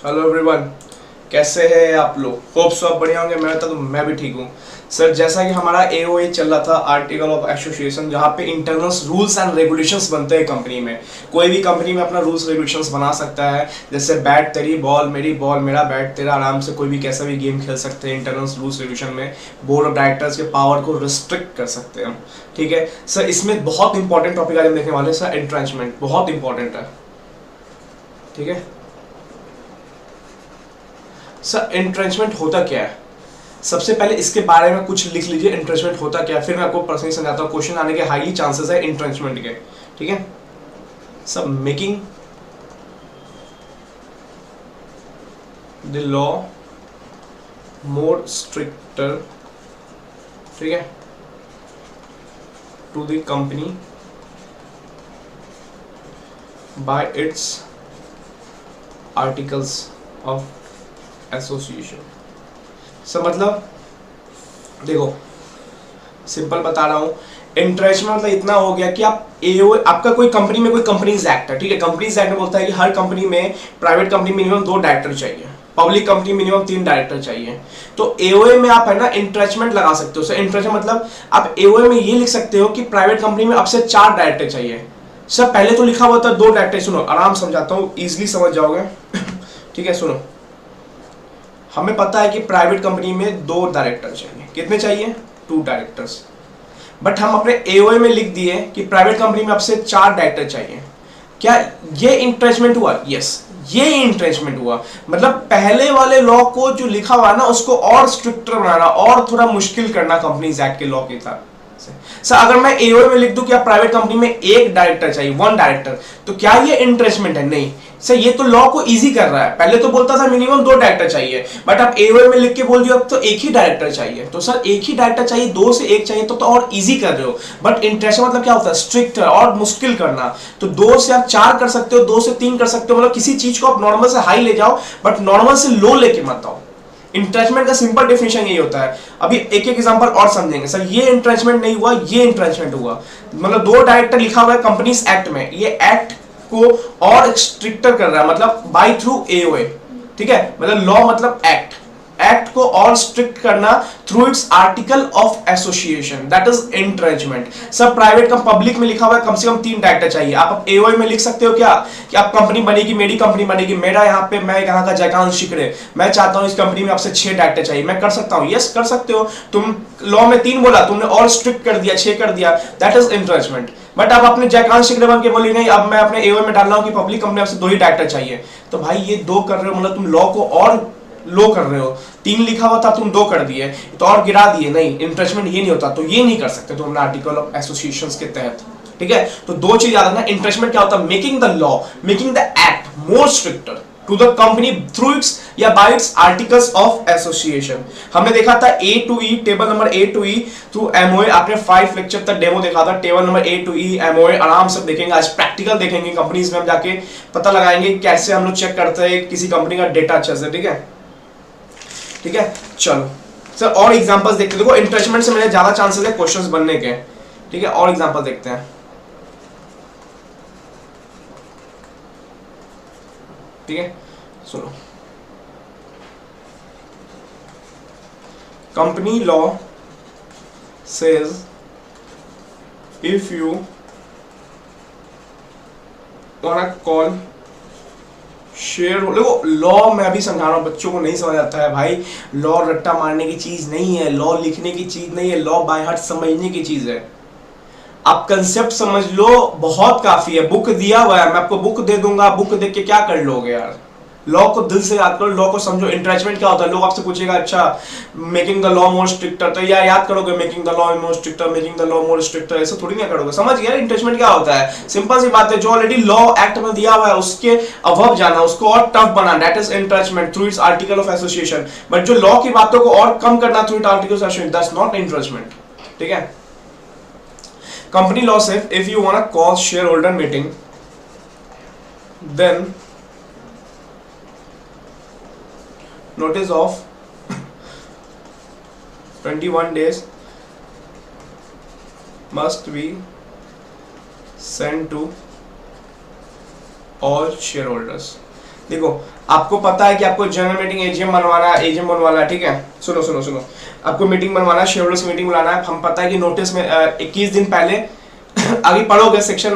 Hello everyone, कैसे हैं आप लोग? होप सो आप बढ़िया होंगे। मैं भी ठीक हूँ सर। जैसा कि हमारा एओए चल रहा था, आर्टिकल ऑफ एसोसिएशन, जहाँ पे इंटरनल रूल्स एंड रेगुलेशंस बनते हैं कंपनी में। कोई भी कंपनी में अपना रूल्स रेगुलेशंस बना सकता है। जैसे बैट तेरी बॉल, मेरी बॉल, मेरा बैट तेरा, आराम से कोई भी कैसा भी गेम खेल सकते हैं इंटरनल रूल्स रेगुलेशन में। बोर्ड ऑफ डायरेक्टर्स के पावर को रिस्ट्रिक्ट कर सकते हैं हम। ठीक है सर, इसमें बहुत इंपॉर्टेंट टॉपिक आज हम देखने वाले हैं सर। एंट्रेंचमेंट बहुत इंपॉर्टेंट है। ठीक है सर, एंट्रेंचमेंट होता क्या है? सबसे पहले इसके बारे में कुछ लिख लीजिए, एंट्रेंचमेंट होता क्या है, फिर मैं आपको पर्सनली समझाता हूँ। क्वेश्चन आने के हाईली चांसेस है एंट्रेंचमेंट के। ठीक है sir, making the law more stricter, ठीक है, to the company by its articles of association. Sir मतलब देखो, सिंपल बता रहा हूँ। इंटरेस्टमेंट मतलब इतना हो गया कि आप एओ, आपका कोई कंपनी में कोई कंपनीज एक्ट है। ठीक है, कंपनीज एक्ट में बोलता है कि हर कंपनी में, प्राइवेट कंपनी मिनिमम 2 डायरेक्टर चाहिए, पब्लिक कंपनी मिनिमम 3 डायरेक्टर चाहिए। तो एओए में आप है ना इंटरेस्टमेंट लगा सकते हो। सर इंटरेस्टमेंट मतलब आप एओए में ये लिख सकते हो कि प्राइवेट कंपनी में अब से 4 डायरेक्टर चाहिए। सर पहले तो लिखा हुआ था 2 डायरेक्टर। सुनो, आराम समझाता हूँ, इजिली समझ जाओगे। ठीक है सुनो, हमें पता है कि प्राइवेट कंपनी में 2 डायरेक्टर चाहिए। कितने चाहिए? 2 डायरेक्टर्स। बट हम अपने एओए में लिख दिए कि प्राइवेट कंपनी में अब से 4 डायरेक्टर चाहिए। क्या ये इंट्रेंचमेंट हुआ? यस, ये इंट्रेंचमेंट हुआ। मतलब पहले वाले लॉ को जो लिखा हुआ ना, उसको और स्ट्रिक्टर बनाना और थोड़ा मुश्किल करना कंपनीज एक्ट के लॉ के साथ। सर अगर मैं एओए में लिख दूं कि आप प्राइवेट कंपनी में 1 डायरेक्टर चाहिए, 1 डायरेक्टर, तो क्या ये इंट्रेंचमेंट है? नहीं सर, ये तो लॉ को इजी कर रहा है। पहले तो बोलता था मिनिमम 2 डायरेक्टर चाहिए, बट आप एओए में लिख के बोल दियो अब तो 1 ही डायरेक्टर चाहिए। तो सर 1 ही डायरेक्टर चाहिए, 2 से 1 चाहिए, तो और इजी कर रहे हो। बट इंट्रेंचमेंट मतलब क्या होता है? स्ट्रिक्ट और मुश्किल करना। तो 2 से आप 4 कर सकते हो, 2 से 3 कर सकते हो। मतलब किसी चीज को आप नॉर्मल से हाई ले जाओ, बट नॉर्मल से लो लेके मत आओ। इंट्रेंचमेंट का सिंपल डेफिनेशन यही होता है। अभी एक एक एग्जांपल और समझेंगे। सर ये इंट्रेंचमेंट नहीं हुआ, ये इंट्रेंचमेंट हुआ। मतलब 2 डायरेक्टर लिखा हुआ है कंपनीज एक्ट में, ये एक्ट को और स्ट्रिक्टर कर रहा है, मतलब बाय थ्रू एओए। ठीक है, मतलब लॉ मतलब एक्ट, एक्ट को और स्ट्रिक्ट करना through its article of association, that is entrenchment. सब प्राइवेट का पब्लिक में लिखा हुआ है कम से कम 3 डायरेक्टर चाहिए। आप एओए में लिख सकते हो क्या कि आप कंपनी बनेगी, मेरी कंपनी बनेगी, मेरा यहाँ पे, मैं यहाँ का जयकांत शिकरे, मैं चाहता हूँ इस कंपनी में आपसे 6 डायरेक्टर चाहिए। मैं कर सकता हूँ? यस कर सकते हो। तुम लॉ में 3 बोला, तुमने और स्ट्रिक्ट कर दिया, 6 कर दिया, दैट इज एंट्रेंचमेंट। बट आप अपने जयकांत शिकरे बन के बोली नहीं, अब मैं अपने एओए में डाल रहा हूँ कि पब्लिक कंपनी आपसे 2 ही डायरेक्टर चाहिए। तो भाई ये 2 कर रहे हो, मतलब तुम लॉ को और लो कर रहे हो। 3 लिखा हुआ था, तुम 2 कर दिए, तो और गिरा दिए। नहीं, इंट्रेंचमेंट ये नहीं होता। तो ये नहीं कर सकते तुम आर्टिकल ऑफ एसोसिएशन के तहत। ठीक है, तो 2 चीज याद रखना। इंट्रेंचमेंट क्या होता है? Making the law, making the act more stricter to the company through its या by its articles of association. हमने देखा था A to E, table number A to E through MOA. आपने 5 लेक्चर तक डेमो देखा था, table number A to E, MOA, आराम से देखेंगे। आज प्रैक्टिकल देखेंगे, कंपनीज में हम जाके पता लगाएंगे कैसे हम लोग चेक करते हैं किसी कंपनी का डेटा अच्छे से। ठीक है, ठीक है चलो सर और एग्जांपल्स देखते हैं। देखो इंट्रेंचमेंट से मेरे ज्यादा चांसेस है क्वेश्चंस बनने के। ठीक है, और एग्जांपल देखते हैं। ठीक है सुनो, company law says if you want to call share. देखो लॉ मैं अभी समझा रहा हूं, बच्चों को नहीं समझ आता है भाई। लॉ रट्टा मारने की चीज नहीं है, लॉ लिखने की चीज नहीं है, लॉ बाय हार्ट समझने की चीज है। आप कंसेप्ट समझ लो, बहुत काफी है। बुक दिया हुआ है, मैं आपको बुक दे दूंगा, बुक देख के क्या कर लोगे यार? लॉ को दिल से याद करो, लॉ को समझो। इंट्रेंचमेंट क्या होता है? लोग आपसे पूछेगा अच्छा making the law more stricter, तो यार याद करोगे making the law more stricter, making the law more stricter, ऐसा थोड़ी ना करोगे। समझ गया इंट्रेंचमेंट क्या होता है? सिंपल सी बात है, जो ऑलरेडी लॉ एक्ट में दिया हुआ है उसके अबव जाना, उसको और टफ बनाना, that is entrenchment through its article of association. But जो लॉ की बातों को और कम करना through its article of association, that's not entrenchment. ठीक है, company law says if you want to call shareholder meeting, then notice of 21 days must be sent to all shareholders। देखो आपको पता है कि आपको जनरल मीटिंग एजीएम बनवाना है, एजीएम बनवाना है, ठीक है। सुनो सुनो सुनो, आपको मीटिंग बनवाना है, शेयर होल्डर्स मीटिंग बुलाना है। हम पता है कि नोटिस में 21 दिन पहले अभी पढ़ोगे सेक्शन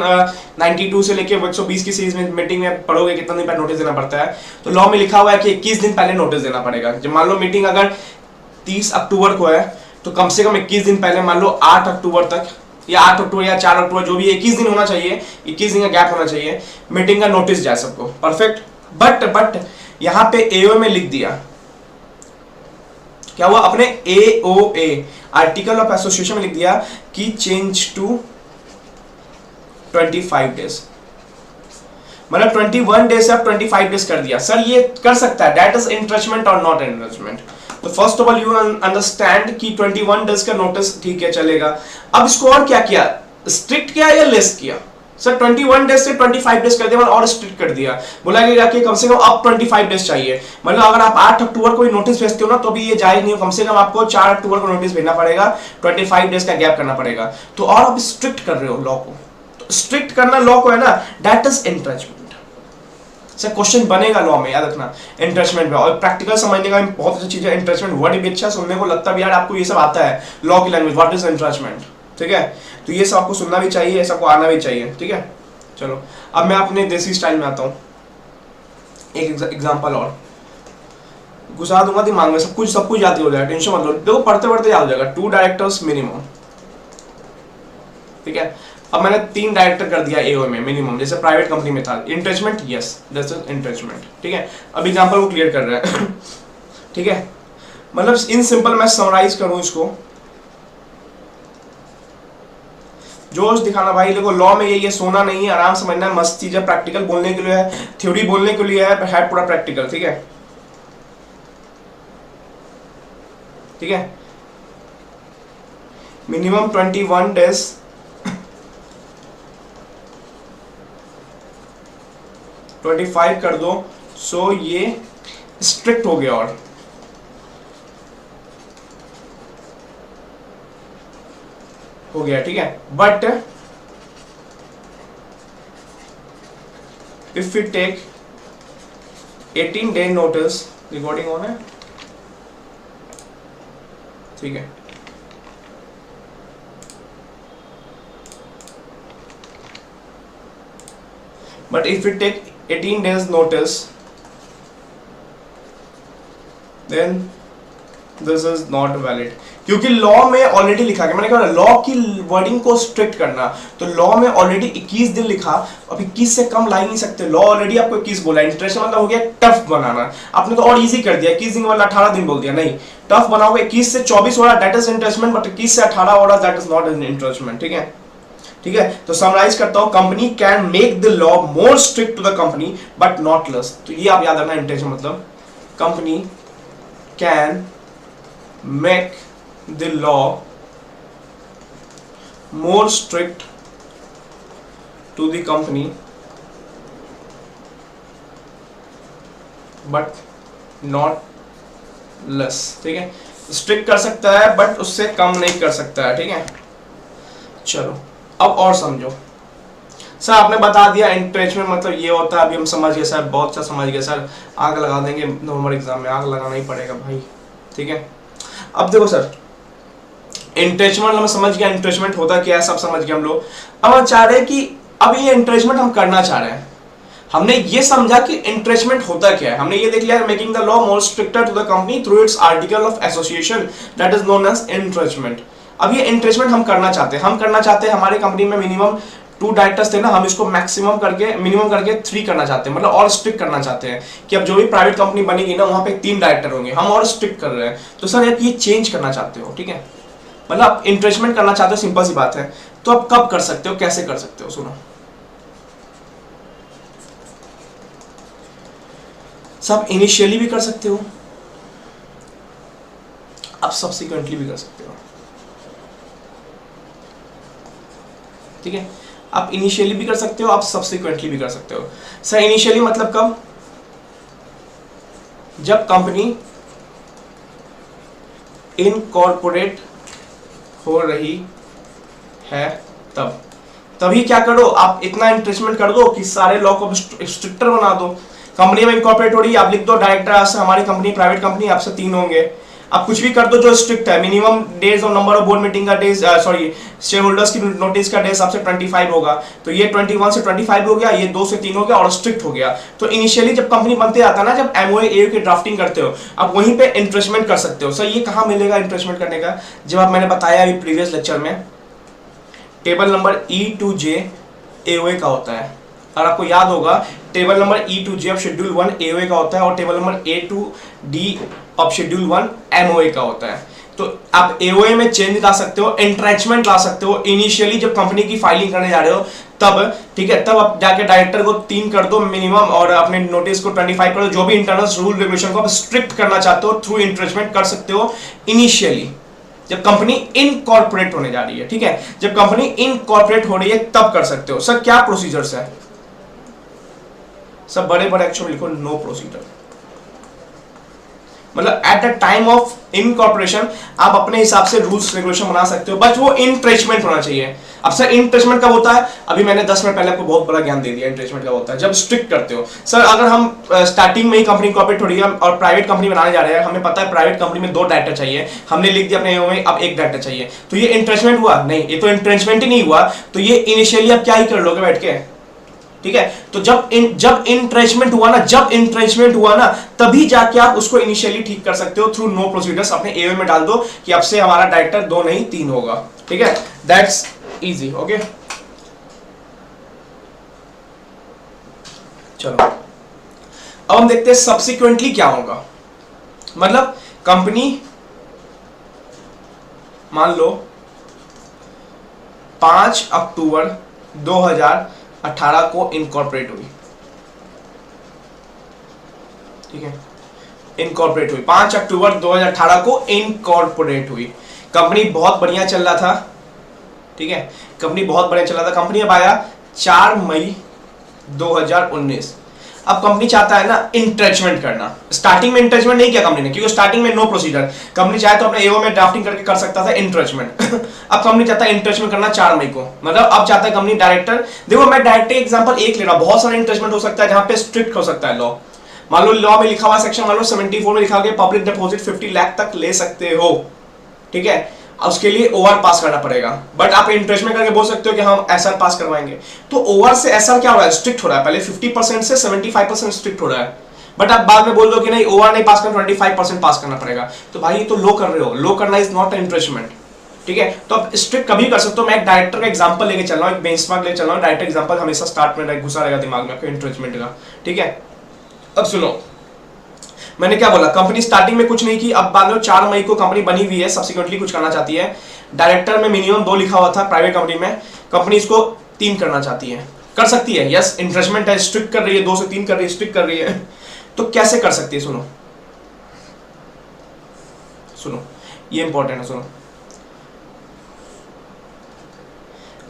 92 से लेके 120 की सीरीज में मीटिंग में पढ़ोगे कितना दिन पहले नोटिस देना पड़ता है। तो लॉ में लिखा हुआ है कि 21 दिन पहले नोटिस देना पड़ेगा। जब मान लो मीटिंग अगर 30 अक्टूबर को है तो कम से कम 21 दिन पहले, मान लो 8 अक्टूबर तक या 8 अक्टूबर या 4 अक्टूबर, जो भी 21 दिन होना चाहिए, 21 दिन का गैप होना चाहिए, मीटिंग का नोटिस जाए सबको। परफेक्ट। बट यहां पे एओ में लिख दिया, क्या हुआ, अपने एओए आर्टिकल ऑफ एसोसिएशन में लिख दिया कि चेंज टू 25 डेज, मतलब 21 डेज से अब 25 डेज कर दिया। सर ये कर सकता है, दैट इज इंट्रेचमेंट और नॉट इंट्रेचमेंट। तो first of all you understand कि 21 डेज का नोटिस ठीक है चलेगा। अब इसको और क्या किया, स्ट्रिक्ट किया या लेस किया? सर 21 डेज से 25 डेज कर दिया, और स्ट्रिक्ट कर दिया। बोला गया कि कम से कम अब 25 डेज चाहिए। मतलब अगर आप 8 अक्टूबर को नोटिस भेजते हो ना तो भी ये जायज नहीं हो, कम से कम आपको 4 अक्टूबर को नोटिस भेजना पड़ेगा, 25 डेज का गैप करना पड़ेगा। तो और आप स्ट्रिक्ट कर रहे हो लॉ को, तो स्ट्रिक्ट करना लॉ को है ना, दैट इज इंट्रेचमेंट। सर क्वेश्चन बनेगा लॉ में, याद रखना इंट्रेचमेंट में। और प्रैक्टिकल समझने का बहुत अच्छी चीज है इंट्रेचमेंट। वर्ड भी अच्छा सुनने को लगता है यार आपको ये सब आता है लॉ की लैंग्वेज, व्हाट इज इंट्रेचमेंट, ठीक है। तो ये सब आपको सुनना भी चाहिए, ये सबको आना भी चाहिए, ठीक है। चलो अब मैं अपने देसी स्टाइल में आता हूँ, एक एग्जांपल और घुसा दूंगा दिमाग में, सब कुछ याद हो जाएगा, टेंशन मत लो। देखो पढ़ते पढ़ते याद हो जाएगा। 2 डायरेक्टर्स मिनिमम, ठीक है। अब मैंने 3 डायरेक्टर कर दिया एओ में मिनिमम, जैसे प्राइवेट कंपनी में था। इंट्रेचमेंट, यस दैट्स इंट्रेचमेंट, ठीक है। अब एग्जांपल को क्लियर कर रहा है ठीक है। मतलब इन सिंपल मैं समराइज करूं इसको, जोश दिखाना भाई। देखो लॉ में ये सोना नहीं है, आराम समझना है, मस्त चीज है, प्रैक्टिकल बोलने के लिए है, थ्योरी बोलने के लिए है पूरा प्रैक्टिकल, ठीक है। ठीक है, मिनिमम 21 डेज 25 कर दो, सो ये स्ट्रिक्ट हो गया और हो गया, ठीक है। But if we take 18 day notice, recording on है, ठीक है। But if we take 18 days notice, then this is not valid, क्योंकि लॉ में ऑलरेडी लिखा गया, मैंने कहा लॉ की वर्डिंग को स्ट्रिक्ट करना, तो लॉ में ऑलरेडी 21 दिन लिखा, अब 21 से कम ला ही नहीं सकते। लॉ ऑलरेडी आपको 21 बोला, इंटरेस्ट मतलब हो गया टफ बनाना, आपने तो और इजी कर दिया, 21 दिन वाला 18 दिन बोल दिया, नहीं टफ बनाओगे 21 से 24 वाला दैट इज इंटरेस्टमेंट, बट 21 से 18 वाला that is not an entrenchment, ठीक है। ठीक है, तो समराइज करता हूं, company can make the law more strict to the company but not less. तो ये आप याद रखना इंटेंशन, मतलब company can make the law more strict to the company but not less, ठीक है। स्ट्रिक्ट कर सकता है बट उससे कम नहीं कर सकता है, ठीक है। चलो अब और समझो। सर आपने बता दिया इंट्रेचमेंट मतलब ये होता है, अभी हम समझ गए सर, बहुत सा समझ गए सर, आग लगा देंगे नवंबर एग्जाम में, आग लगाना ही पड़ेगा भाई, ठीक है। अब देखो सर इंट्रेचमेंट हम समझ गया, इंट्रेचमेंट होता क्या है सब समझ गए हम लोग। अब हम चाह रहे हैं कि अब ये इंट्रेचमेंट हम करना चाह रहे हैं, हमने ये समझा कि इंट्रेचमेंट होता क्या है, हमने ये देख लिया, making the law more stricter to the company through its article of association that is known as entrenchment. अब ये इंट्रेचमेंट हम करना चाहते हैं, हमारे कंपनी में मिनिमम 2 डायरेक्टर्स थे ना, हम इसको मैक्सिमम करके मिनिमम करके 3 करना चाहते हैं, मतलब और स्ट्रिक्ट करना चाहते हैं कि अब जो भी प्राइवेट कंपनी बनेगी ना वहां पे 3 डायरेक्टर होंगे, हम और स्ट्रिक्ट कर रहे हैं। तो सर आप ये चेंज करना चाहते हो, ठीक है, मतलब आप इंट्रेचमेंट करना चाहते हो, सिंपल सी बात है। तो आप कब कर सकते हो, कैसे कर सकते हो, सुनो। सब इनिशियली भी कर सकते हो, आप सब्सिक्वेंटली भी कर सकते हो, ठीक है। आप इनिशियली भी कर सकते हो, आप सब्सिक्वेंटली भी कर सकते हो। सर इनिशियली मतलब कब, जब कंपनी इनकॉर्पोरेट हो रही है तभी क्या करो, आप इतना इंट्रेचमेंट कर दो कि सारे लॉ को स्ट्रिक्टर बना दो। कंपनी में इनकॉर्पोरेट हो रही है, आप लिख दो डायरेक्टर से हमारी कंपनी प्राइवेट कंपनी, आपसे 3 होंगे। आप कुछ भी कर दो जो स्ट्रिक्ट है, मिनिमम डेज और नंबर ऑफ बोर्ड मीटिंग का डेज, सॉरी शेयर होल्डर्स की नोटिस का डेज आपसे 25 होगा, तो ये 21 से 25 हो गया, ये 2 से 3 हो गया और स्ट्रिक्ट हो गया। तो इनिशियली जब कंपनी बनते आता है ना, जब एमओए एओ की ड्राफ्टिंग करते हो, आप वहीं पे इंटरेस्टमेंट कर सकते हो। सर ये कहाँ मिलेगा इंटरेस्टमेंट करने का? जब आप मैंने बताया अभी प्रीवियस लेक्चर में, table number E to J AOA का होता है, और आपको याद होगा table number E to J of schedule 1 AOA का होता है, और table number A to D of schedule 1 MOA का होता है। तो आप एओए में चेंज ला सकते हो, एंट्रेचमेंट ला सकते हो इनिशियली जब कंपनी की फाइलिंग करने जा रहे हो तब, ठीक है। तब आप जाके डायरेक्टर को 3 कर दो मिनिमम, और अपने नोटिस को 25 कर दो। जो भी इंटरनल रूल रेगुलेशन को आप स्ट्रिक्ट करना चाहते हो थ्रू एंट्रेचमेंट कर सकते हो इनिशियली जब कंपनी इनकॉर्पोरेट होने जा रही है, ठीक है। जब कंपनी इनकॉर्पोरेट हो रही है तब कर सकते हो। सर क्या प्रोसीजर्स है? सब बड़े बड़े अक्षर में लिखो, नो प्रोसीजर। मतलब at the time of incorporation आप अपने हिसाब से रूल्स रेगुलेशन बना सकते हो, बट वो इंट्रेचमेंट होना चाहिए। अब सर इंट्रेचमेंट कब होता है? अभी मैंने 10 मिनट पहले आपको बहुत बड़ा ज्ञान दे दिया। इंट्रेचमेंट कब होता है? जब स्ट्रिक्ट करते हो। सर अगर हम स्टार्टिंग में ही कंपनी इनकॉर्पोरेट हो रही है और प्राइवेट कंपनी बनाने जा रहे हैं, हमें पता है प्राइवेट कंपनी में 2 डायरेक्टर चाहिए, हमने लिख दिया अपने एओ में अब 1 डायरेक्टर चाहिए, तो ये इंट्रेचमेंट हुआ? नहीं, ये तो इंट्रेचमेंट ही नहीं हुआ। तो ये इनिशियली आप क्या ही कर लोगे बैठ के, ठीक है। तो जब इंट्रेचमेंट हुआ ना तभी जाके आप उसको इनिशियली ठीक कर सकते हो थ्रू नो प्रोसीजर्स। अपने एओ में डाल दो कि अब से हमारा डायरेक्टर 2 नहीं 3 होगा, ठीक है। That's easy, okay. चलो अब हम देखते हैं सब्सिक्वेंटली क्या होगा। मतलब कंपनी मान लो 5 अक्टूबर 2018 को इनकॉर्पोरेट हुई, ठीक है। इनकॉर्पोरेट हुई 5 अक्टूबर 2018 को इनकॉर्पोरेट हुई। कंपनी बहुत बढ़िया चल रहा था, ठीक है। कंपनी बहुत बढ़िया चल रहा था। कंपनी अब आया 4 मई 2019। अब कंपनी चाहता है ना इंट्रेचमेंट करना। स्टार्टिंग में इंट्रेचमेंट नहीं किया कंपनी ने, क्योंकि स्टार्टिंग में नो प्रोसीजर। कंपनी चाहे तो अपने एओ में ड्राफ्टिंग करके कर सकता था इंट्रेचमेंट। अब कंपनी चाहता है इंट्रेचमेंट करना 4 मई को। मतलब अब चाहता है कंपनी डायरेक्टर, देखो मैं डायरेक्टर एग्जांपल एक ले रहा हूं, बहुत सारे इंट्रेचमेंट हो सकता है जहां पे स्ट्रिक्ट हो सकता है लॉ। मान लो लॉ में लिखा हुआ सेक्शन मान लो 74 में लिखा गया पब्लिक डिपॉजिट 50 लाख तक ले सकते हो, ठीक है। उसके लिए ओआर पास करना पड़ेगा, बट आप इंट्रेचमेंट करके बोल सकते हो कि हम एसआर पास करवाएंगे। तो ओआर से एसआर क्या हो रहा है? स्ट्रिक्ट हो रहा है। पहले 50% से 75% स्ट्रिक्ट हो रहा है, बट आप बाद में बोल दो कि नहीं ओआर नहीं पास करना 25% पास करना पड़ेगा। तो भाई ये तो लो कर रहे हो। लो करना इज नॉट इंट्रेचमेंट, ठीक है। तो आप स्ट्रिक्ट कभी कर सकते हो। मैं एक डायरेक्टर का एग्जांपल लेके चल रहा हूं, एक बेंचमार्क लेके चल रहा हूं। डायरेक्टर एग्जांपल हमेशा स्टार्ट में घुसा रहेगा दिमाग में आपके इंट्रेचमेंट का, ठीक है। अब सुनो मैंने क्या बोला, कंपनी स्टार्टिंग में कुछ नहीं की, अब मान लो 4 मई को कंपनी बनी हुई है, सब्सिक्वेंटली कुछ करना चाहती है। डायरेक्टर में मिनिमम 2 लिखा हुआ था प्राइवेट कंपनी में, कंपनी इसको 3 करना चाहती है, कर सकती है। यस इंट्रेचमेंट है, स्ट्रिक्ट कर रही है, 2 से 3 कर रही है, स्ट्रिक्ट कर रही है। तो कैसे कर सकती है? सुनो सुनो ये इंपॉर्टेंट है, सुनो।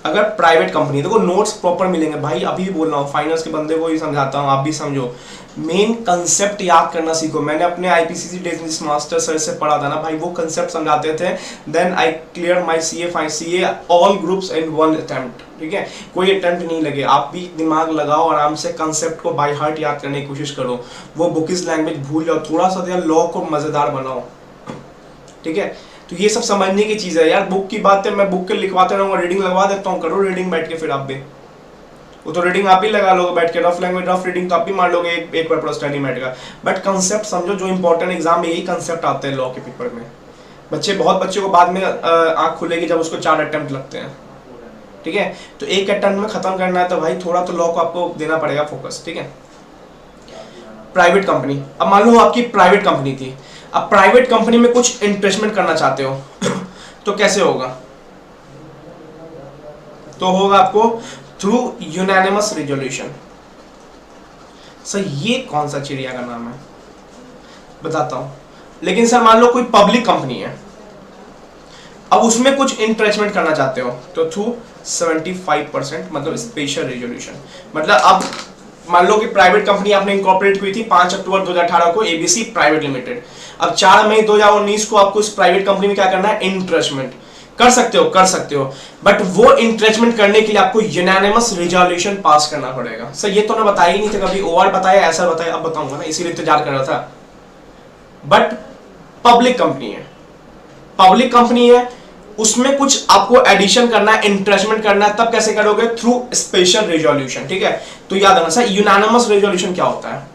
अगर प्राइवेट कंपनी, देखो नोट्स प्रॉपर मिलेंगे भाई, अभी भी बोल रहा हूँ, फाइनेंस के बंदे को ही समझाता हूँ, आप भी समझो। मेन कंसेप्ट याद करना सीखो। मैंने अपने आईपीसीसी बिजनेस मास्टर सर से पढ़ा था ना भाई, वो कंसेप्ट समझाते थे। Then I clear my CA all groups in 1 attempt, ठीक है। कोई अटेम्प्ट नहीं लगे, आप भी दिमाग लगाओ आराम से, कंसेप्ट को बाय हार्ट याद करने की कोशिश करो। वो बुकिश लैंग्वेज भूल जाओ, थोड़ा सा लॉ को मजेदार बनाओ, ठीक है। तो ये सब समझने की चीज है यार। बुक की बात है, मैं बुक के लिखवाते रहूंगा, रीडिंग लगवा देता हूँ, करो रीडिंग बैठ के। फिर आप भी वो तो रीडिंग आप ही लगा लोगे बैठ के, रफ लैंग्वेज रफ रीडिंग तो आप भी मार लोगे एक बार प्लस टाइम बैठ का। बट कंसेप्ट समझो, जो इंपॉर्टेंट एग्जाम में यही कंसेप्ट आते हैं लॉ के पेपर में। बहुत बच्चे को बाद में आंख खुलेगी जब उसको 4 अटेम्प्ट लगते हैं, ठीक है। तो एक अटेम्प्ट में खत्म करना है तो भाई थोड़ा तो लॉ को आपको देना पड़ेगा फोकस, ठीक है। प्राइवेट कंपनी, अब मान लो आपकी प्राइवेट कंपनी थी, अब प्राइवेट कंपनी में कुछ इन्वेस्टमेंट करना चाहते हो तो कैसे होगा? तो होगा आपको थ्रू यूनानिमस रिजोल्यूशन। सर ये कौन सा चिड़िया का नाम है बताता हूं। लेकिन सर मान लो कोई पब्लिक कंपनी है, अब उसमें कुछ इन्वेस्टमेंट करना चाहते हो तो थ्रू 75% मतलब स्पेशल रिजोल्यूशन। मतलब अब मान लो कि प्राइवेट कंपनी आपने इनकॉर्पोरेट हुई थी 5 अक्टूबर 2018 को, एबीसी प्राइवेट लिमिटेड। अब 4 मई 2019 को आपको इस प्राइवेट कंपनी में क्या करना है? इन्वेस्टमेंट कर सकते हो बट वो इंट्रेचमेंट करने के लिए आपको यूनानिमस रिजोल्यूशन पास करना पड़ेगा। सर ये तो मैं बताया ही नहीं था कभी, ओआर बताया, ऐसा बताया, अब बताऊंगा ना, इसीलिए इंतजार कर रहा था। बट पब्लिक कंपनी है, उसमें कुछ आपको एडिशन करना है, इंट्रेचमेंट करना है, तब कैसे करोगे? Through special resolution. ठीक है, तो याद रखना सर यूनानिमस रिजोल्यूशन क्या होता है?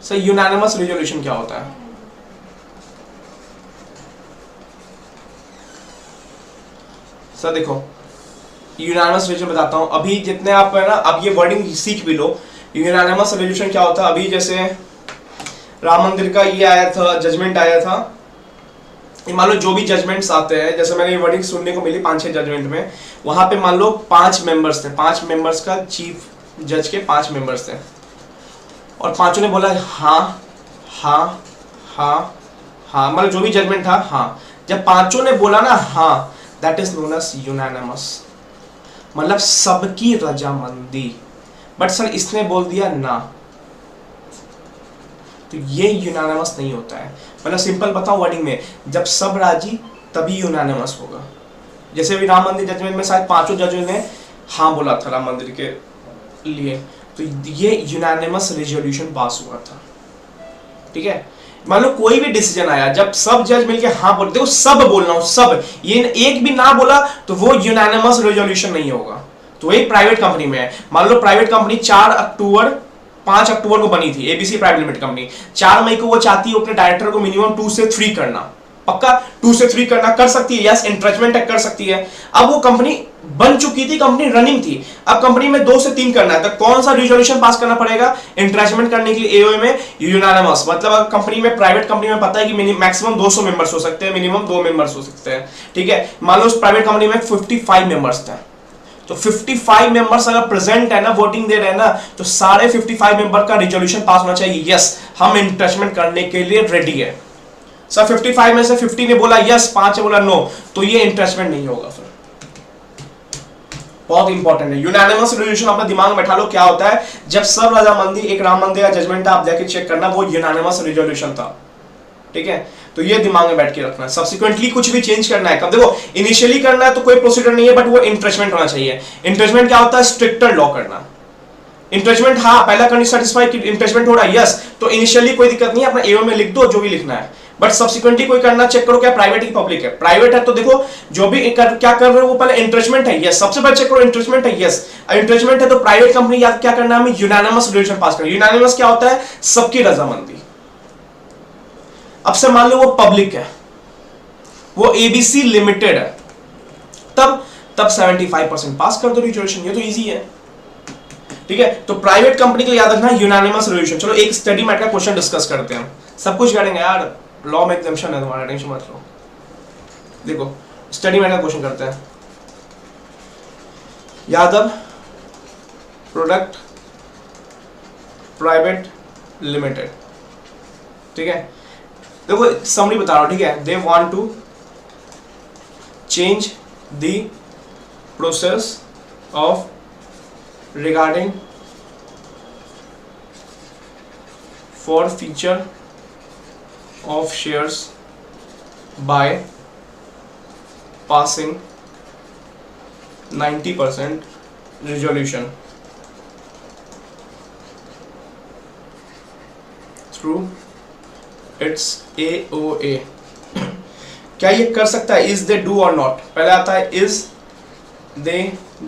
सर यूनानिमस रिजोल्यूशन क्या होता है? सर देखो यूनानिमस रिजोल्यूशन बताता हूं, अभी जितने आप है ना, अब ये वर्डिंग सीख भी लो। यूनानिमस रिजोल्यूशन क्या होता है? अभी जैसे राम मंदिर का ये आया था, जजमेंट आया था, मान लो जो भी जजमेंट्स आते हैं, जैसे मैंने ये वर्डिंग सुनने को मिली 5-6 जजमेंट में, वहां पे मान लो 5 मेंबर्स थे, 5 मेंबर्स का चीफ जज के 5 मेंबर्स थे, और पांचों ने बोला हाँ हाँ हाँ हाँ, मतलब जो भी जजमेंट था हाँ, जब पांचों ने बोला ना हाँ, that is known as unanimous, मतलब सबकी रजामंदी। बट सर इसने बोल दिया ना, तो ये यूनानिमस नहीं होता है। मतलब सिंपल बताऊं वर्डिंग में, जब सब राजी तभी यूनानिमस होगा। जैसे भी राम मंदिर जजमेंट में शायद 5 जजों ने हाँ बोला था राम मंदिर के लिए, तो ये यूनानिमस रेजोल्यूशन पास हुआ था। ठीक है, मान लो कोई भी डिसीजन आया, जब सब जज मिलके हाँ बोल, देखो सब बोलना हो, सब, ये एक भी ना बोला तो वो यूनानिमस रेजोल्यूशन नहीं होगा। तो एक प्राइवेट कंपनी में है, मान लो प्राइवेट कंपनी 5 अक्टूबर को बनी थी, एबीसी प्राइवेट लिमिटेड कंपनी, 4 मई को वो चाहती है अपने डायरेक्टर को मिनिमम 2 से 3 करना, पक्का 2 से 3 करना, कर सकती है, यस इंट्रेचमेंट कर सकती है। अब वो कंपनी बन चुकी थी, कंपनी रनिंग थी, अब कंपनी में 2 से 3 करना है, तो कौन सा रिजोल्यूशन पास करना पड़ेगा इंट्रेचमेंट करने के लिए? एओए में यूनानिमस, मतलब कंपनी में, प्राइवेट कंपनी में पता है कि मैक्सिमम 200 मेंबर्स हो सकते हैं, मिनिमम 2 मेंबर्स हो सकते हैं। ठीक है, मान लो उस प्राइवेट कंपनी में 55 मेंबर्स थे, तो 55 मेंबर्स अगर प्रेजेंट है ना, वोटिंग दे रहे हैं ना, तो सारे 55 मेंबर का रिजोल्यूशन पास होना चाहिए, यस हम इंट्रेचमेंट करने के लिए रेडी है। सर 55 में से 50 ने बोला यस, 5 ने बोला नो, तो ये इंट्रेचमेंट नहीं होगा। फिर बहुत इंपॉर्टेंट है यूनानिमस रिजोल्यूशन, अपने दिमाग में बैठा लो क्या होता है। जब सब रजामंदी, एक राम मंदिर का जजमेंट था, आप जाके चेक करना, वो यूनानिमस रिजोल्यूशन था। ठीक है, तो ये दिमाग में बैठ के रखना है। सब्सिक्वेंटली कुछ भी चेंज करना है, कब देखो इनिशियली करना है तो कोई प्रोसीजर नहीं है, बट वो इंट्रेचमेंट होना चाहिए। इंट्रेचमेंट क्या होता है? स्ट्रिक्टर लॉ करना। इंट्रेचमेंट हाँ, पहला कंडीशन सेटिस्फाई कि इंट्रेचमेंट हो रहा है, यस, तो इनिशियली कोई दिक्कत नहीं है, अपना एओ में लिख दो जो भी लिखना है, बट सब्सिक्वेंटली कोई करना चेक करो क्या प्राइवेट की पब्लिक है। प्राइवेट है तो देखो जो भी क्या कर रहे हो वो पहले इंट्रेचमेंट है, यस, सबसे पहले चेक करो इंट्रेचमेंट है, यस। इंट्रेचमेंट है तो प्राइवेट कंपनी याद क्या करना है हमें? यूनानिमस रिजोल्यूशन पास करना। यूनानिमस क्या होता है? सबकी रजामंदी। अब से मान लो वो पब्लिक है, वो एबीसी लिमिटेड है, तब 75% पास कर दो रिजोल्यूशन, ये तो इजी है। ठीक है, तो प्राइवेट कंपनी के लिए याद रखना यूनानिमस रिजोल्यूशन। चलो एक स्टडी मैट का क्वेश्चन डिस्कस करते हैं, सब कुछ करेंगे यार, लॉ में एग्जाम्पशन है तुम्हारा, टेंशन मत लो। देखो स्टडी मैट का क्वेश्चन करते हैं। यादव प्रोडक्ट प्राइवेट लिमिटेड, ठीक है, देखो समरी बता रहा हूं, ठीक है, they want to change the process of regarding forfeiture of shares by passing 90% resolution through its AOA। क्या ये कर सकता है? Is they do or not, पहले आता है is they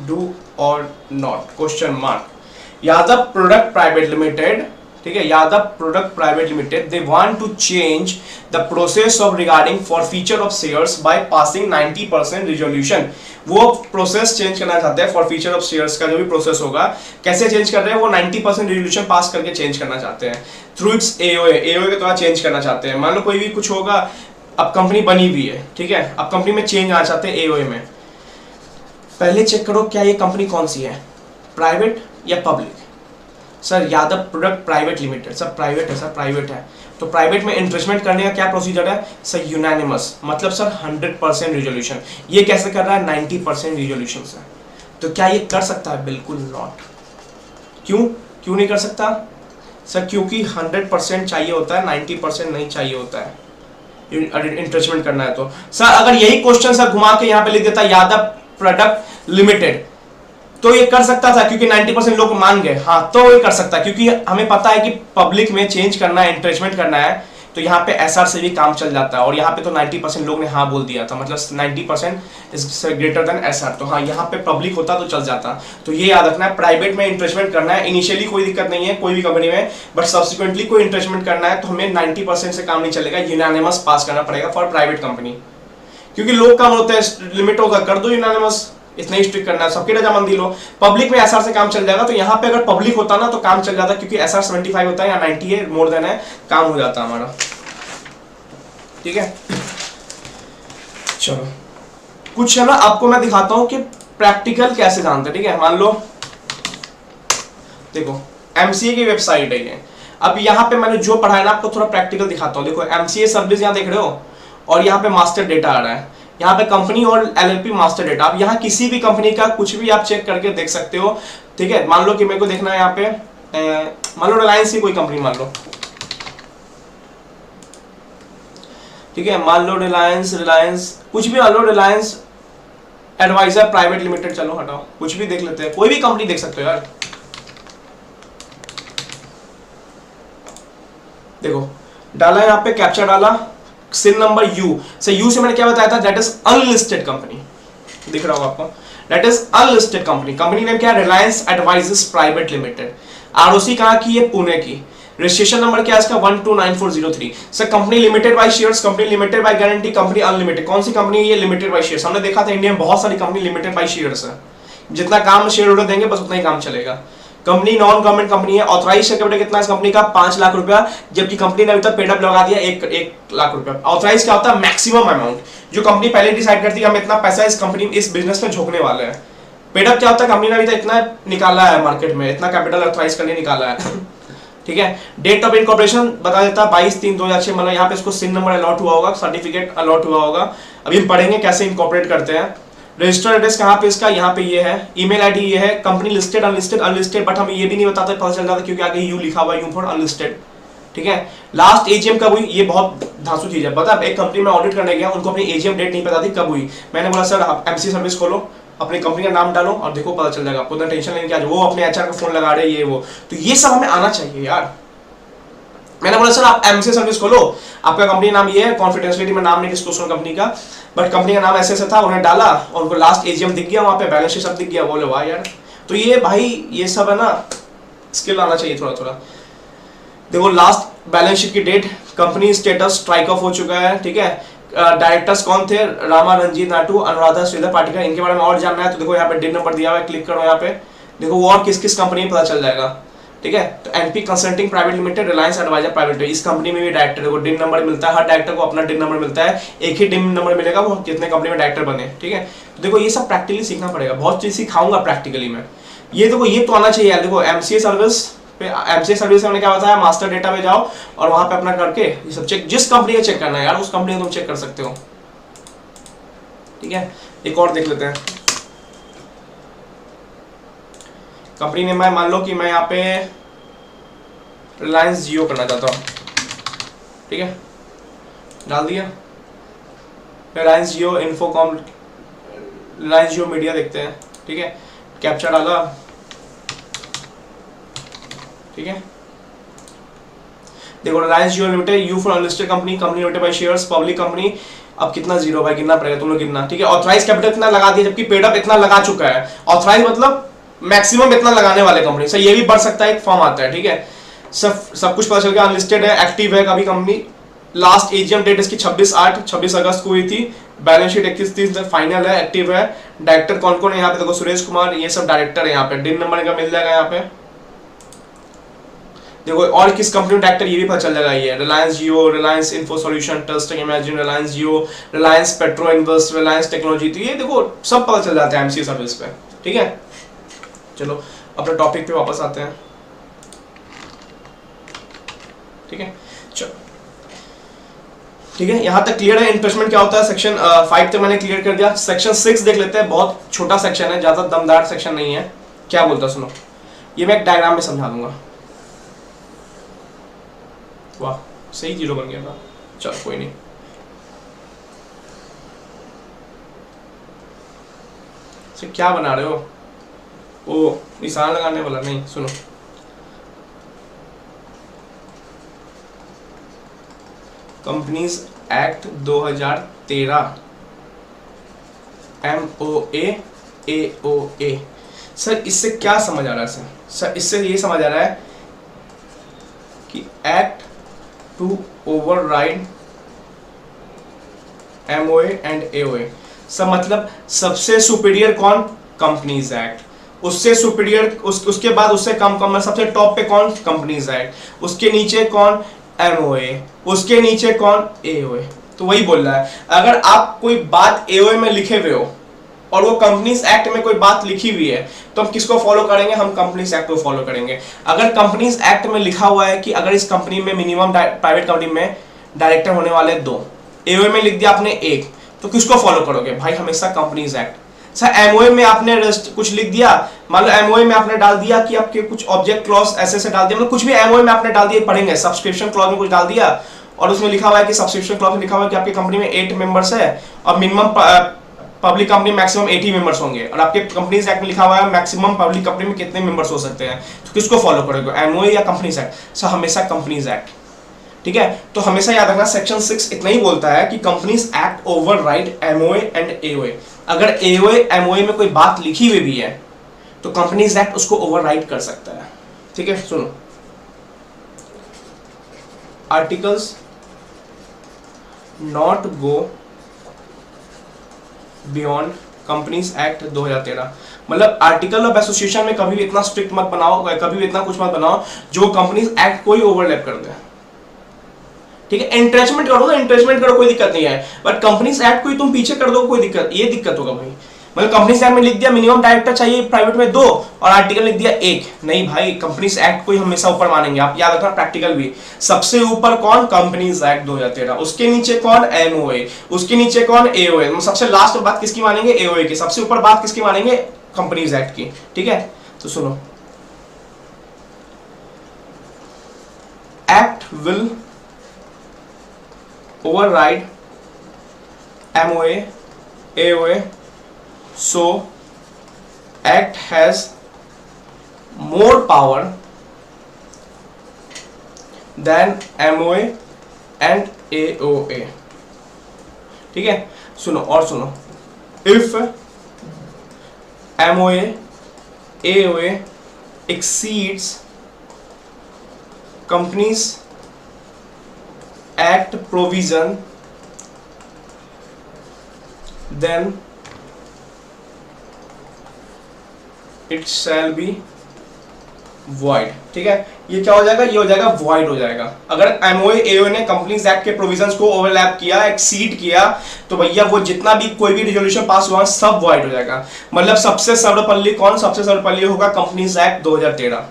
do or not question mark. Yadav product private limited, ठीक है, Yadav product private limited, they want to change the process of regarding forfeiture of shares by passing 90% resolution. वो process change करना चाहते हैं, forfeiture of shares का जो भी process होगा, कैसे चेंज कर रहे हैं वो 90% रिजोल्यूशन पास करके चेंज करना चाहते हैं, थ्रू इट्स एओए, एओए के द्वारा चेंज करना चाहते हैं। मान लो कोई भी कुछ होगा, अब कंपनी बनी हुई है, ठीक है, अब कंपनी में चेंज आना चाहते हैं एओए में, पहले चेक करो क्या ये कंपनी कौन सी है, प्राइवेट या public. Sir Yadav product private limited, sir private है, सर प्राइवेट है, तो प्राइवेट में इंट्रेचमेंट करने का क्या प्रोसीजर है? सर यूनानिमस, मतलब सर 100% रिजोल्यूशन। ये कैसे कर रहा है? 90% रिजोल्यूशन से। तो क्या ये कर सकता है? बिल्कुल नॉट। क्यों नहीं कर सकता? सर क्योंकि 100% चाहिए होता है, 90% नहीं चाहिए होता है। इंट्रेचमेंट करना है तो सर अगर यही क्वेश्चन सर घुमा के यहाँ पे लिख देता यादव प्रोडक्ट लिमिटेड तो ये कर सकता था, क्योंकि 90% लोग मान गए हाँ, तो ये कर सकता, क्योंकि हमें पता है कि पब्लिक में चेंज करना है, इंट्रेचमेंट करना है, तो यहाँ पे एसआर से भी काम चल जाता है। और यहाँ पे तो 90% लोग ने हाँ बोल दिया था, मतलब 90% इज ग्रेटर देन एसआर, तो हाँ यहाँ पे पब्लिक होता तो चल जाता। तो ये याद रखना है, प्राइवेट में इंट्रेचमेंट करना है, इनिशियली कोई दिक्कत नहीं है कोई भी कंपनी में, बट सब्सिक्वेंटली कोई इंट्रेचमेंट करना है तो हमें 90% से काम नहीं चलेगा, यूनानिमस पास करना पड़ेगा फॉर प्राइवेट कंपनी, क्योंकि लोग कम होते हैं, लिमिट होगा कर दो यूनानिमस, इतना ही स्ट्रिक्ट करना है, सबकी रजामंदी लो। पब्लिक में एसआर से काम चल जाएगा, तो यहाँ पे अगर पब्लिक होता ना तो काम चल जाता, क्योंकि एसआर 75 होता है या 90 है, मोर देन है, काम हो जाता हमारा। ठीक है, चलो कुछ है ना, आपको मैं दिखाता हूं कि प्रैक्टिकल कैसे जानते हैं। ठीक है, मान लो देखो एमसीए की वेबसाइट है ये, अब यहाँ पे मैंने जो पढ़ा है ना आपको थोड़ा प्रैक्टिकल दिखाता हूँ। देखो एमसीए सर्विस यहाँ देख रहे हो, और यहाँ पे मास्टर डेटा आ रहा है, यहाँ पे कंपनी और एलएलपी मास्टर डेटा। अब यहाँ किसी भी कंपनी का कुछ भी आप चेक करके देख सकते हो। ठीक है, मान लो कि मेरे को देखना है यहाँ पे, मान लो रिलायंस की कोई कंपनी मान लो, ठीक है, मान लो रिलायंस कुछ भी मान लो, रिलायंस एडवाइजर प्राइवेट लिमिटेड, चलो हटाओ, कुछ भी देख लेते हैं, कोई भी कंपनी देख सकते हो यार। देखो डाला यहाँ पे, कैप्चा डाला, सिन नंबर यू से, यू से मैंने क्या बताया था, दैट इज अनलिस्टेड कंपनी, दिख रहा होगा आपको, that is unlisted company. Company name क्या है, Reliance advisors private limited. ROC कहाँ की है, पुणे की। रजिस्ट्रेशन नंबर क्या है इसका, 129403। Sir company limited by shares, company limited by guarantee, company unlimited. कौन सी कंपनी है ये, लिमिटेड बाय शेयर्स। हमने देखा था इंडिया में बहुत सारी कंपनी लिमिटेड बाय शेयर्स है, जितना काम शेयर होल्डर देंगे बस उतना ही काम चलेगा। कंपनी नॉन गवर्नमेंट कंपनी है, ऑथराइज शेयर कैपिटल कितना है इस कंपनी का, 5 लाख रुपया, जबकि कंपनी ने अभी तक पेड अप लगा दिया 1 लाख रुपया। ऑथराइज क्या होता है, मैक्सिमम अमाउंट, जो कंपनी पहले डिसाइड करती है हम इतना पैसा इस कंपनी इस बिजनेस में झोंकने वाले हैं। पेड अप क्या होता है, कंपनी ने अभी तक इतना निकाला है मार्केट में, इतना कैपिटल ऑथराइज करने निकाला है। ठीक है, डेट ऑफ इनकॉर्पोरेशन बता देता है 22/3/2006, मतलब यहाँ पे इसको सिन नंबर अलॉट हुआ होगा, सर्टिफिकेट अलॉट हुआ होगा। अभी हम पढ़ेंगे कैसे इनकॉर्पोरेट करते हैं। रजिस्टर्ड एड्रेस कहाँ पे इसका, यहाँ पे ये है। ईमेल आईडी ये है। Company listed unlisted, unlisted, but हमें ये भी नहीं बताते, पता चल जाता क्योंकि आगे यू लिखा हुआ, यू फॉर अनलिस्टेड। ठीक है, लास्ट एजीएम कब हुई, ये बहुत धांसू चीज है, पता है। एक कंपनी में ऑडिट करने गया, उनको अपनी एजीएम डेट नहीं पता थी कब हुई। मैंने बोला सर आप एमसी सर्विस खोलो, अपनी कंपनी का नाम डालो और देखो पता चल जाएगा आपको, इतना टेंशन लेने की। वो अपने एचआर का फोन लगा रहे, ये वो, तो ये सब हमें आना चाहिए यार। मैंने बोला सर आप एमसी सर्विस खोलो, आपका कंपनी नाम ये है, कॉन्फिडेंशियलिटी में नाम नहीं डिस्क्लोज कंपनी का, बट कंपनी का नाम ऐसे ऐसे था, उन्हें डाला और उनको लास्ट एजीएम दिख गया, वहां पे बैलेंस शीट सब दिख गया। बोले वाह यार, तो ये भाई ये सब है ना, स्किल आना चाहिए थोड़ा थोड़ा। देखो लास्ट बैलेंस शीट की date, company status strike off हो चुका है। ठीक है, डायरेक्टर्स कौन थे, रामा रंजीत नाटू, अनुराधा श्रीधर पाटिका, इनके बारे में और जानना है तो देखो यहाँ पे डिन नंबर दिया हुआ है, क्लिक करो यहाँ पे, देखो वो और किस किस कंपनी में पता चल जाएगा। ठीक है, तो NP consulting private limited, Reliance advisor private limited, इस कंपनी में भी डायरेक्टर को डिन नंबर मिलता है। हर डायरेक्टर को अपना डिन नंबर मिलता है, एक ही डिन नंबर मिलेगा वो कितने कंपनी में डायरेक्टर बने। ठीक है, तो देखो ये सब प्रैक्टिकली सीखना पड़ेगा, बहुत चीज सिखाऊंगा प्रैक्टिकली में। ये देखो ये तो आना चाहिए यार। देखो एमसीए सर्विस पे, एमसीए सर्विस में क्या बताया, मास्टर डेटा पे जाओ और वहां पे अपना करके ये सब चेक, जिस कंपनी का चेक करना है यार उस कंपनी का तुम चेक कर सकते हो। ठीक है, एक और देख लेते हैं। कंपनी ने मैं मान लो कि मैं यहाँ पे रिलायंस जियो करना चाहता हूँ। ठीक है, डाल दिया रिलायंस जियो इन्फोकॉम, रिलायंस जियो मीडिया देखते हैं। ठीक है, कैप्चा डाला। ठीक है, देखो Reliance Jio limited, U for unlisted company, company limited by shares, public company. अब कितना जीरो भाई गिनना पड़ेगा, तुम लोग गिनना। ठीक है, ऑथराइज कैपिटल इतना लगा दिया, जबकि पेड अप इतना लगा चुका है। ऑथराइज मतलब मैक्सिमम इतना लगाने वाले कंपनी से, ये भी बढ़ सकता है, एक फॉर्म आता है। ठीक है, सब कुछ पता चल गया। अनलिस्टेड है, एक्टिव है कभी कंपनी। लास्ट एजीएम डेट इसकी 26 अगस्त को हुई थी। बैलेंस शीट 31/30 तक फाइनल है, एक्टिव है। डायरेक्टर कौन कौन है यहाँ पे देखो, सुरेश कुमार, ये सब डायरेक्टर है यहाँ पे। डिन नंबर का मिल जाएगा यहाँ पे देखो, और किस कंपनी में डायरेक्टर ये भी पता चल जाएगा। ये रिलायंस जियो, रिलायंस इन्फो सॉल्यूशन, ट्रस्टिंग इमेजिन, रिलायंस जियो, रिलायंस पेट्रो इन्वेस्ट, रिलायंस टेक्नोलॉजी, तो ये देखो सब पता चल जाता है एमसी सर्विस पे। ठीक है, चलो अपने टॉपिक पे वापस आते हैं। ठीक है, चलो ठीक है, यहां तक क्लियर है इन्वेस्टमेंट क्या होता है। सेक्शन 5 तक मैंने क्लियर कर दिया। सेक्शन 6 देख लेते हैं, बहुत छोटा सेक्शन है, ज्यादा दमदार सेक्शन नहीं है। क्या बोलता है सुनो, ये मैं एक डायग्राम में समझा दूंगा। वाह सही जीरो बन गया था, चलो कोई नहीं, क्या बना रहे हो? ओ निशान लगाने वाला नहीं, सुनो। Companies act 2013 MOA AOA। Sir इससे क्या समझ आ रहा है सर? सर इससे ये समझ आ रहा है कि act to override MOA and AOA। Sir मतलब सबसे सुपीरियर कौन? Companies act. उससे सुपीरियर उसके बाद उससे कम कम सबसे टॉप पे कौन? Companies act. उसके नीचे कौन? MOA। उसके नीचे कौन? AOA। तो वही बोल रहा है, अगर आप कोई बात AOA में लिखे हुए हो और वो कंपनीज एक्ट में कोई बात लिखी हुई है तो हम किसको फॉलो करेंगे? हम कंपनीज एक्ट को फॉलो करेंगे। अगर कंपनीज एक्ट में लिखा हुआ है कि अगर इस कंपनी में मिनिमम प्राइवेट कंपनी में डायरेक्टर होने वाले 2, AOA में लिख दिया आपने 1, तो किसको फॉलो करोगे भाई? हमेशा कंपनीज एक्ट। सर MOA में आपने कुछ लिख दिया, मान लो MOA में आपने डाल दिया कि आपके कुछ ऑब्जेक्ट क्लॉज ऐसे डाल दिया, मतलब कुछ भी MOA में आपने डाल दिया, पढ़ेंगे सब्सक्रिप्शन क्लॉज में कुछ डाल दिया और उसमें लिखा हुआ है कि सब्सक्रिप्शन क्लॉज में लिखा हुआ है कि आपकी कंपनी में 8 मेंबर्स है और minimum public company maximum 80 members होंगे, और आपके कंपनीज एक्ट में लिखा हुआ है मैक्सिमम पब्लिक कंपनी में कितने मेंबर्स हो सकते हैं, तो किसको फॉलो करोगे? MOA या कंपनीज एक्ट? सर हमेशा कंपनीज एक्ट। ठीक है, तो हमेशा याद रखना सेक्शन 6 इतना ही बोलता है कि companies act override MOA and AOA। अगर AOA MOA में कोई बात लिखी हुई भी है तो कंपनीज एक्ट उसको ओवरराइड कर सकता है। ठीक है, सुनो, articles not go beyond companies act 2013। मतलब आर्टिकल ऑफ एसोसिएशन में कभी भी इतना स्ट्रिक्ट मत बनाओ, कभी भी इतना कुछ मत बनाओ जो कंपनीज एक्ट को ही ओवरलैप कर दे। ठीक है, एंट्रेचमेंट करो ना, एंट्रेचमेंट करो, कोई दिक्कत नहीं है, बट कंपनीज एक्ट को ही तुम पीछे कर दो, कोई दिक्कत, ये दिक्कत होगा भाई। मतलब कंपनीज एक्ट में लिख दिया मिनिमम डायरेक्टर चाहिए प्राइवेट में 2 और आर्टिकल लिख दिया 1, नहीं भाई, कंपनीज एक्ट को ही हमेशा ऊपर मानेंगे। आप याद रखना, प्रैक्टिकल भी सबसे ऊपर कौन? Companies act 2013। उसके नीचे कौन? MOA। उसके नीचे कौन? AOA। सबसे लास्ट बात किसकी मानेंगे? AOA की। सबसे ऊपर बात किसकी मानेंगे? कंपनीज एक्ट की। ठीक है, तो सुनो, act will override MOA, AOA, so act has more power than MOA and AOA। ठीक है, सुनो और सुनो, if MOA AOA exceeds companies Act provision, then it shall be void। ठीक है, ये क्या हो जाएगा? ये हो जाएगा void हो जाएगा। अगर MOA AOA ने कंपनीज एक्ट के प्रोविजंस को ओवरलैप किया, एक्सीड किया, तो भैया वो जितना भी कोई भी रिजोल्यूशन पास हुआ सब void हो जाएगा। मतलब सबसे सर्वपल्ली कौन? सबसे सर्वपल्ली होगा कंपनीज एक्ट 2013।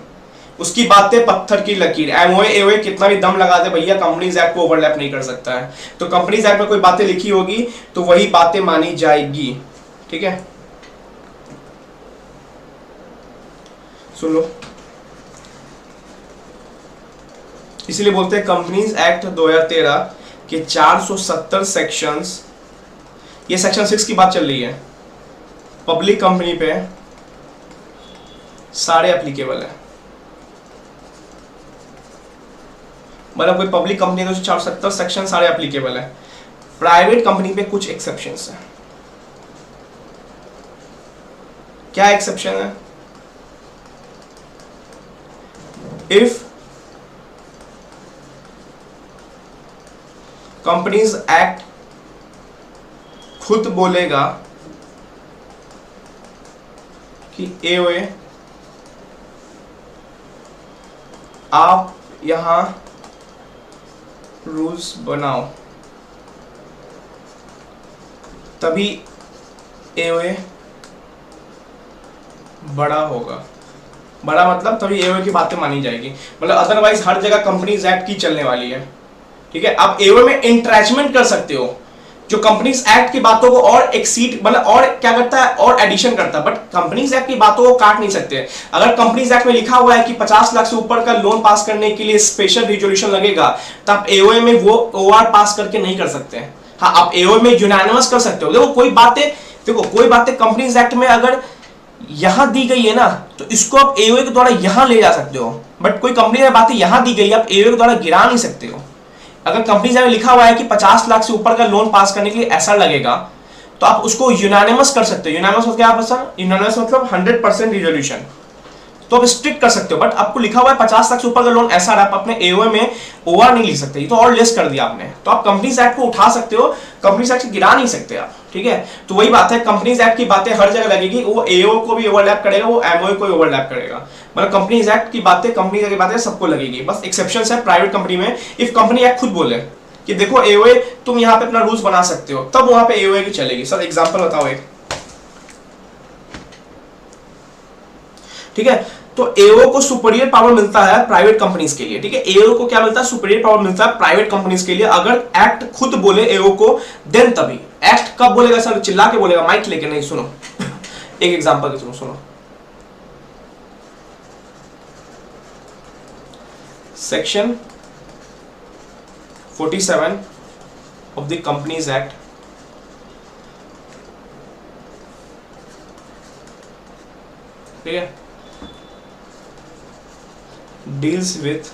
उसकी बातें पत्थर की लकीर। MOA AOA कितना भी दम लगा दे भैया, कंपनीज एक्ट को ओवरलैप नहीं कर सकता है। तो कंपनीज एक्ट में कोई बातें लिखी होगी तो वही बातें मानी जाएगी। ठीक है, सुन लो, इसीलिए बोलते हैं कंपनीज एक्ट 2013 के 470 सेक्शंस, ये सेक्शन 6 की बात चल रही है, पब्लिक कंपनी पे सारे एप्लीकेबल है। मतलब कोई पब्लिक कंपनी तो 470 सेक्शन सारे एप्लीकेबल है। प्राइवेट कंपनी पे कुछ एक्सेप्शंस है। क्या एक्सेप्शन है? इफ कंपनीज एक्ट खुद बोलेगा कि AOA आप यहां रूल्स बनाओ, तभी AOA बड़ा होगा। बड़ा मतलब तभी AOA की बातें मानी जाएगी, मतलब अदरवाइज हर जगह कंपनीज एक्ट की चलने वाली है। ठीक है, आप AOA में इंट्रैचमेंट कर सकते हो जो कंपनीज एक्ट की बातों को और एक्सीड, मतलब और क्या करता है, और एडिशन करता है, बट कंपनीज एक्ट की बातों को काट नहीं सकते। अगर कंपनीज एक्ट में लिखा हुआ है कि 50 लाख से ऊपर का लोन पास करने के लिए स्पेशल रिजोल्यूशन लगेगा, तो आप AOA में वो OR पास करके नहीं कर सकते। हाँ, आप AOA में यूनानिमस कर सकते हो। देखो कोई बातें, देखो कोई बातें कंपनीज एक्ट में अगर यहां दी गई है ना, तो इसको आप एओए के द्वारा यहां ले जा सकते हो, बट कोई कंपनी में बातें यहां दी गई है, आप एओए के द्वारा गिरा नहीं सकते हो। अगर कंपनी में लिखा हुआ है कि 50 लाख से ऊपर का लोन पास करने के लिए ऐसा लगेगा, तो आप उसको यूनानिमस कर सकते हो। यूनानिमस मतलब क्या है? यूनानिमस मतलब 100% रिजोल्यूशन, तो आप स्ट्रिक्ट कर सकते हो। बट आपको लिखा हुआ है 50 लाख से ऊपर का लोन ऐसा, आप अपने एओए में ओआर नहीं लिख सकते, ये तो और लेस कर दिया आपने। तो आप कंपनीज एक्ट को उठा सकते हो, कंपनीज एक्ट से गिरा नहीं सकते आप, ठीक है। तो वही बात है, कंपनीज एक्ट की बातें हर जगह लगेगी, वो एओ को भी ओवरलैप करेगा, वो एमओए को ओवरलैप करेगा। मतलब कंपनीज एक्ट की बातें, कंपनी की बातें सबको लगेगी। बस एक्सेप्शन है प्राइवेट कंपनी में, इफ कंपनी एक्ट खुद बोले कि देखो एओए तुम यहाँ पे अपना रूल्स बना सकते हो, तब वहां पे एओए की चलेगी। सर एग्जांपल बताओ एक, ठीक है। तो एओ को सुपीरियर पावर मिलता है प्राइवेट कंपनीज के लिए, ठीक है। एओ को क्या मिलता है? सुपीरियर पावर मिलता है प्राइवेट कंपनीज के लिए, अगर एक्ट खुद बोले एओ को, देन तभी। एक्ट कब बोलेगा सर? चिल्ला के बोलेगा, माइक लेके नहीं। सुनो एक एग्जांपल के, सुनो section 47 of the companies act ठीक है, deals with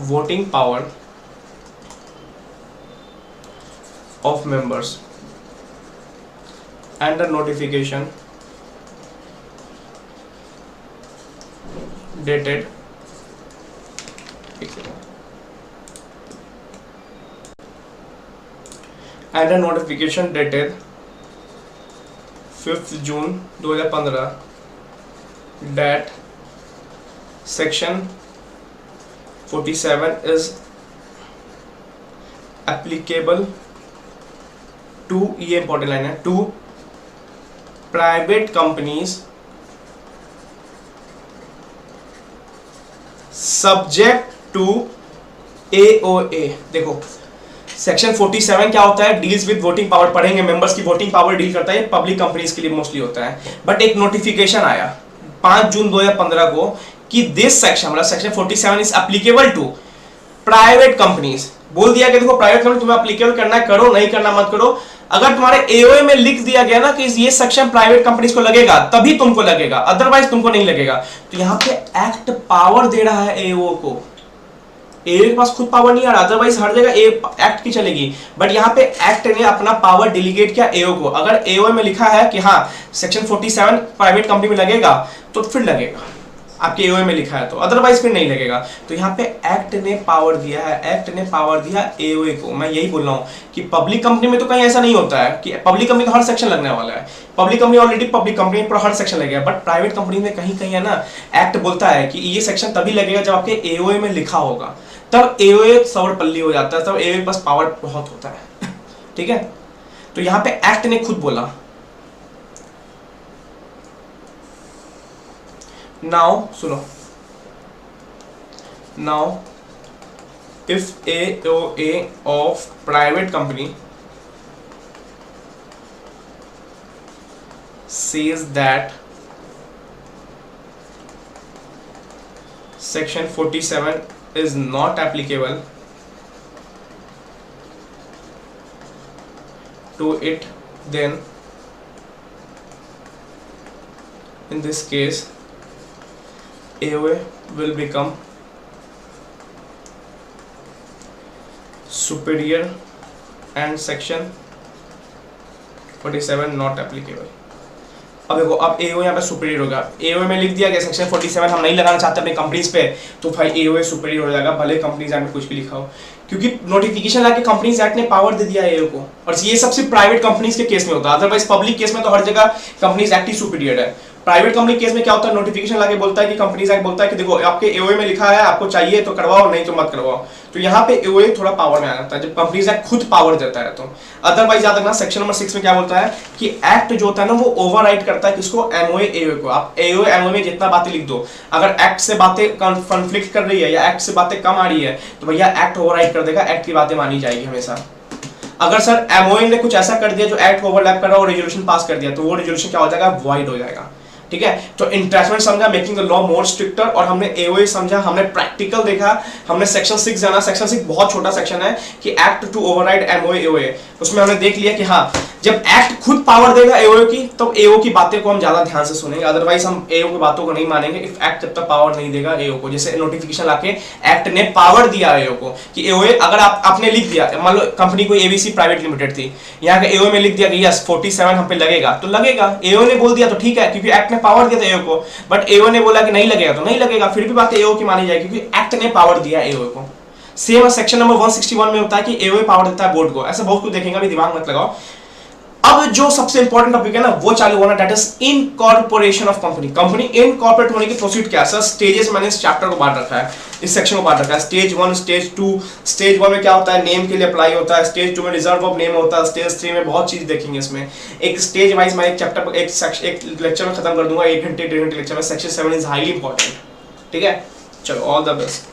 voting power of members and the notification dated and a notification dated 5th June 2015 that section 47 is applicable to, ये इंपॉर्टेंट लाइन है, to private companies subject to AOA. देखो section 47 क्या होता है? Deals with voting power, पढ़ेंगे, members की voting power deal करता है, पब्लिक कंपनीज के लिए मोस्टली होता है। बट एक नोटिफिकेशन आया 5 जून 2015 को कि दिस सेक्शन, मतलब section 47 is applicable to private companies. बोल दिया कि देखो प्राइवेट कंपनी तुम्हें एप्लीकेबल करना है, करो, नहीं करना मत करो। अगर तुम्हारे एओए में लिख दिया गया ना कि ये सेक्शन प्राइवेट कंपनीज को लगेगा, तभी तुमको लगेगा, अदरवाइज तुमको नहीं लगेगा। तो यहाँ पे एक्ट पावर दे रहा है एओ को, एओ के पास खुद पावर नहीं आ रहा, अदरवाइज हर जगह एक्ट की चलेगी। बट यहाँ पे एक्ट ने अपना पावर डेलीगेट किया एओ को। अगर एओ में लिखा है कि हाँ सेक्शन 47 प्राइवेट कंपनी में लगेगा, तो फिर लगेगा, आपके एओए में लिखा है तो, अदरवाइज फिर नहीं लगेगा। तो यहाँ पे एक्ट ने पावर दिया है, एक्ट ने पावर दिया एओए को। मैं यही बोल रहा हूँ कि पब्लिक कंपनी में तो कहीं ऐसा नहीं होता है कि पब्लिक कंपनी तो हर सेक्शन लगने वाला है, public company already public company पर हर सेक्शन लगेगा। बट प्राइवेट कंपनी में कहीं कहीं है ना, एक्ट बोलता है कि ये सेक्शन तभी लगेगा जब आपके एओए में लिखा होगा, तब एओए सर्वपल्ली हो जाता है, तब एओए के पास पावर बहुत होता है ठीक है। तो यहाँ पे एक्ट ने खुद बोला। नाउ सुनो, now if AOA of private company says that section 47 is not applicable to it, then in this case AOA will become superior and section 47 not applicable। अब देखो, अब एओ यहाँ पे सुपीरियर होगा, एओ में लिख दिया गया सेक्शन 47 हम नहीं लगाना चाहते अपनी कंपनीज पे, तो भाई एओ सुपीरियर हो जाएगा, भले कंपनीज एक्ट में कुछ भी लिखा हो, क्योंकि नोटिफिकेशन लाके कंपनीज एक्ट ने पावर दे दिया एओ को। और ये सब सिर्फ प्राइवेट कंपनीज के केस में होता है, अदरवाइज पब्लिक केस में तो हर जगह कंपनीज एक्ट ही सुपीरियर है। प्राइवेट कंपनी केस में क्या होता है, नोटिफिकेशन लाके बोलता है कि कंपनीज एक्ट बोलता है कि देखो आपके एओए में लिखा है, आपको चाहिए तो करवाओ, नहीं तो मत करवाओ। तो यहाँ पे एओए थोड़ा पावर में आ जाता है जब कंपनीज एक्ट खुद पावर देता है। तो अदरवाइज याद रखना सेक्शन नंबर 6 में क्या बोलता है कि एक्ट जो होता है ना वो ओवरराइड करता है किसको, एमओए एओए को। आप एओए एमओए में जितना बातें लिख दो, अगर एक्ट से बातें कॉन्फ्लिक्ट कर रही है या एक्ट से बातें कम आ रही है, तो भैया एक्ट ओवरराइड कर देगा, एक्ट की बातें मानी जाएगी हमेशा। अगर सर एमओए ने कुछ ऐसा कर दिया जो एक्ट को ओवरलैप कर रहा है और रेजोल्यूशन पास कर दिया, तो वो रेजोल्यूशन क्या हो जाएगा, वॉइड हो जाएगा। ठीक है। तो इंट्रेचमेंट समझा, making the law more stricter, और हमने एओए समझा, हमने प्रैक्टिकल देखा, हमने सेक्शन 6 जाना। सेक्शन 6 बहुत छोटा सेक्शन है कि act to override MOA AOA, उसमें हमने देख लिया कि हाँ जब एक्ट खुद पावर देगा एओए की, तब एओ की बातें को हम ज्यादा ध्यान से सुनेंगे, अदरवाइज हम एओ की बातों को नहीं मानेंगे इफ एक्ट जब तक पावर नहीं देगा एओ को। जैसे नोटिफिकेशन लाके एक्ट ने पावर दिया एओ को कि एओए अगर आपने लिख दिया, मान लो कंपनी कोई एबीसी प्राइवेट लिमिटेड थी, यहाँ के एओ में लिख दिया कि यस 47 हम पे लगेगा, तो लगेगा। एओ ने बोल दिया तो ठीक है, क्योंकि एक्ट ने पावर दिया था एओ को, बट एओ ने बोला कि नहीं लगेगा तो नहीं लगेगा, फिर भी बात एओ की मानी जाएगी क्योंकि एक्ट ने पावर दिया एओ को। सेम सेक्शन नंबर 161 में होता है कि एओ पावर देता है बोर्ड को, ऐसा बहुत कुछ देखेंगे, अभी दिमाग मत लगाओ। अब जो सबसे इंपॉर्टेंट टॉपिक है ना वो चालू होना, that is incorporation of company. Company incorporate होने की प्रोसीड क्या है सर, स्टेजेस मैंने इस चैप्टर को बांट रखा है, इस सेक्शन को बांट रखा है, स्टेज 1, स्टेज 2। स्टेज 1 में क्या होता है, नेम के लिए अप्लाई होता है, स्टेज 2 में रिजर्व ऑफ नेम होता है, स्टेज 3 में बहुत चीज देखेंगे इसमें। एक स्टेज वाइज मैं एक चैप्टर एक लेक्चर में खत्म कर दूंगा, 1 घंटे 1.5 घंटे लेक्चर में। सेक्शन 7 इज हाईली इंपॉर्टेंट, ठीक है। चलो ऑल द बेस्ट।